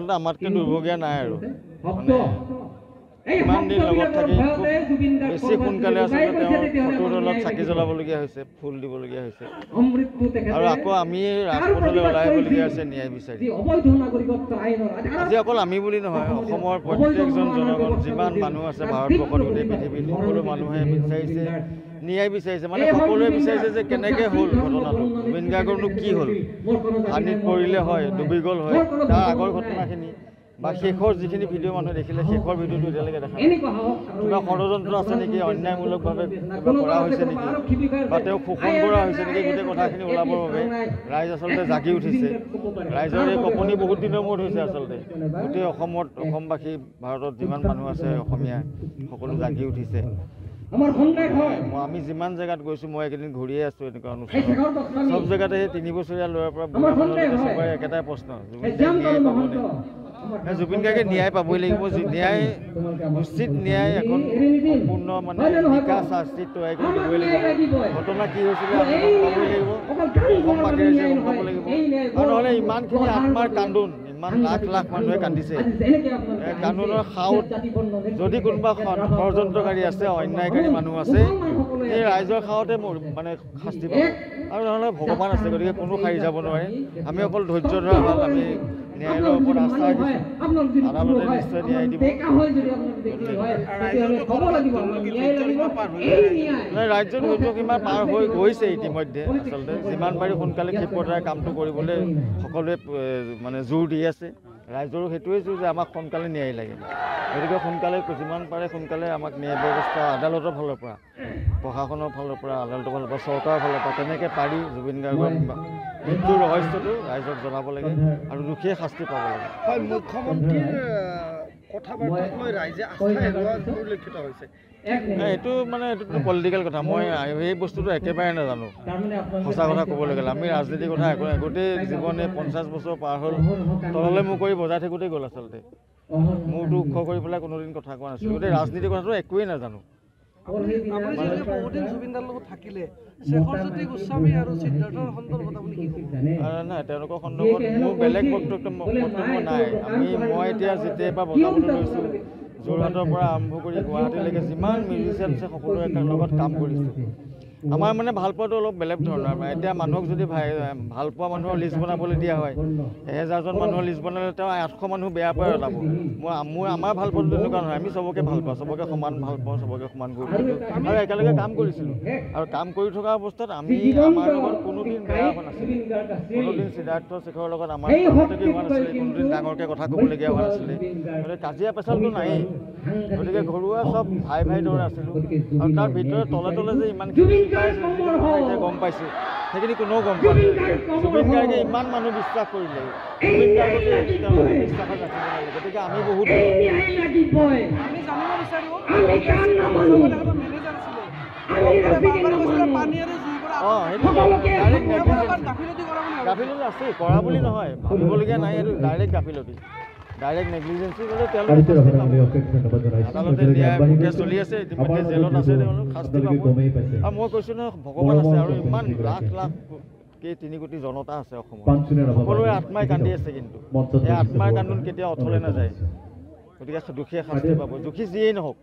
আচলতে আমাতকৈ দুৰ্ভগীয়া নাই আৰু মানে ইমান দিন লগত থাকি খুব বেছি সোনকালে আচলতে তেওঁৰ ফটোৰ তলত চাকি জ্বলাবলগীয়া হৈছে, ফুল দিবলগীয়া হৈছে আৰু আকৌ আমি ৰাজপথলৈ ওলাই আহিবলগীয়া হৈছে ন্যায় বিচাৰি। আজি অকল আমি বুলি নহয়, অসমৰ প্ৰত্যেকজন জনগণ যিমান মানুহ আছে ভাৰতবৰ্ষত, গোটেই পৃথিৱীত সকলো মানুহে বিচাৰিছে, ন্যায় বিচাৰিছে। মানে সকলোৱে বিচাৰিছে যে কেনেকৈ হ'ল ঘটনাটো, জুবিন গাৰ্গৰনো কি হ'ল, পানীত পৰিলে হয়, ডুবি গ'ল হয়, তাৰ আগৰ ঘটনাখিনি বা শেষৰ যিখিনি ভিডিঅ' মানুহে দেখিলে, শেষৰ ভিডিঅ'টো এতিয়ালৈকে দেখা নাই। কিবা ষড়যন্ত্ৰ আছে নেকি, অন্যায়মূলকভাৱে কিবা কৰা হৈছে নেকি, বা তেওঁক শোষণ কৰা হৈছে নেকি, গোটেই কথাখিনি ওলাবৰ বাবে ৰাইজ আচলতে জাগি উঠিছে। ৰাইজৰ এই কঁপনি বহুত দিনৰ মূৰত হৈছে আচলতে। গোটেই অসমত, অসমবাসী, ভাৰতত যিমান মানুহ আছে অসমীয়া, সকলো জাগি উঠিছে। আমি যিমান জেগাত গৈছোঁ, মই এইকেইদিন ঘূৰিয়ে আছোঁ এনেকুৱা অনুষ্ঠানত, চব জেগাতে সেই 3 বছৰীয়া ল'ৰাৰ পৰা বুঢ়া মানুহলৈকে চবৰে একেটাই প্ৰশ্ন, জুবিন গাৰ্গে ন্যায় পাবই লাগিব। ন্যায়, উচিত ন্যায়, এখন সম্পূৰ্ণ মানে নিকা শাস্তি তৈয়াৰ কৰি দিবই লাগিব। ঘটনা কি হৈছিলে আমি গম পাবই লাগিব, অসমবাসী ৰাইজে গম পাব লাগিব। আৰু নহ'লে ইমানখিনি আত্মাৰ কান্দোন, ইমান লাখ লাখ মানুহে কান্দিছে, কান্দোনৰ সাউত যদি কোনোবা ষড়যন্ত্ৰকাৰী আছে, অন্যায়কাৰী মানুহ আছে, এই ৰাইজৰ সাউতে মানে শাস্তি পাব। আৰু নহ'লে ভগৱান আছে, গতিকে কোনো সাৰি যাব নোৱাৰে। আমি অকল ধৈৰ্য ধৰা ভাল, আমি ন্যায়ালয়ৰ ওপৰত আস্থা ৰাখিছোঁ, আদালতে নিশ্চয় ন্যায় দিব। ৰাজ্যৰ ধৈৰ্য সীমা পাৰ হৈ গৈছে ইতিমধ্যে। আচলতে যিমান পাৰি সোনকালে ক্ষিপ্ৰতাৰে কামটো কৰিবলৈ সকলোৱে মানে জোৰ দি আছে। ৰাইজৰো সেইটোৱে জোৰ যে আমাক সোনকালে ন্যায় লাগে, গতিকে সোনকালে যিমান পাৰে সোনকালে আমাক ন্যায় ব্যৱস্থা আদালতৰ ফালৰ পৰা, প্ৰশাসনৰ ফালৰ পৰা, আদালতৰ ফালৰ পৰা, চৰকাৰৰ ফালৰ পৰা কেনেকৈ পাৰি জুবিন গাৰ্গৰ মৃত্যুৰ ৰহস্যটো ৰাইজক জনাব লাগে আৰু দোষীয়ে শাস্তি পাব লাগে। হয়, মুখ্যমন্ত্ৰীৰ কথাবাৰ্তাক লৈ ৰাইজে আস্থা হেৰুওৱা পৰিলক্ষিত হৈছে। এইটো মানে এইটোতো পলিটিকেল কথা, মই এই বস্তুটো একেবাৰে নাজানো। সঁচা কথা ক'বলৈ গ'লে আমি ৰাজনীতিৰ কথা গোটেই জীৱনে 50 বছৰ পাৰ হ'ল, তললৈ মূৰ কৰি বজাই থাকোঁতেই গ'ল আচলতে। মূৰটো ওখ কৰি পেলাই কোনোদিন কথা কোৱা নাছিলোঁ, গোটেই ৰাজনীতিৰ কথাটো একোৱেই নাজানো। নাই, তেওঁলোকৰ সন্দৰ্ভত মোৰ বেলেগ বক্তব্য নাই। মই এতিয়া যেতিয়াৰ পৰা বজাবলৈ লৈছোঁ, যোৰহাটৰ পৰা আৰম্ভ কৰি গুৱাহাটীলৈকে যিমান মিউজিচিয়ান আছে সকলোৰে লগত কাম কৰিছোঁ। আমাৰ মানে ভাল পোৱাটো অলপ বেলেগ ধৰণৰ। এতিয়া মানুহক যদি ভাল পোৱা মানুহৰ লিষ্ট বনাবলৈ দিয়া হয়, 1000জন মানুহৰ লিষ্ট বনালে তেওঁ 800 মানুহ বেয়া পাই ওলাব। আমাৰ ভাল পোৱাটো তেনেকুৱা নহয়, আমি চবকে ভাল পাওঁ, চবকে সমান ভাল পাওঁ, চবকে সমান গুৰুত্ব দিওঁ আৰু একেলগে কাম কৰিছিলোঁ। আৰু কাম কৰি থকা অৱস্থাত আমাৰ লগত কোনোদিন বেয়া হোৱা নাছিলে, কোনোদিন সিদ্ধাৰ্থ শেখৰৰ লগত আমাৰ কণ্টেক্ট হোৱা নাছিলে, কোনোদিন ডাঙৰকৈ কথা ক'বলগীয়া হোৱা নাছিলে, গতিকে কাজিয়া পেচালটো নায়েই। গতিকে ঘৰুৱা চব ভাই দৰে আছিলোঁ। আৰু তাৰ ভিতৰত তলে তলে যে ইমানখিনি এতিয়া গম পাইছোঁ, সেইখিনি কোনেও গম পোৱা নাই। জুবিন গাৰ্গে ইমান মানুহ বিশ্বাস কৰিলে, জুবিন গাৰ্গকে তেওঁলোকে বিশ্বাসত ৰাখিব লাগে। গতিকে আমি বহুত গাফিলতি আছে, কৰা বুলি নহয়, ভাবিবলগীয়া নাই, এইটো ডাইৰেক্ট গাফিলতি, ডাইৰেক্ট নেগলিজেঞ্চি। গ'লে তেওঁলোকে আদালতে ন্যায় প্ৰক্ৰিয়া চলি আছে, ইতিমধ্যে জেলত আছে, তেওঁলোক শাস্তি পাব। আৰু মই কৈছোঁ নহয়, ভগৱান আছে আৰু ইমান লাখ লাখ 3 কোটি জনতা আছে অসমত, সকলোৰে আত্মাই কান্দি আছে, কিন্তু সেই আত্মাৰ কান্দোন কেতিয়াও অথলে নাযায়। গতিকে দোষীয়ে শাস্তি পাব, দোষী যিয়েই নহওক।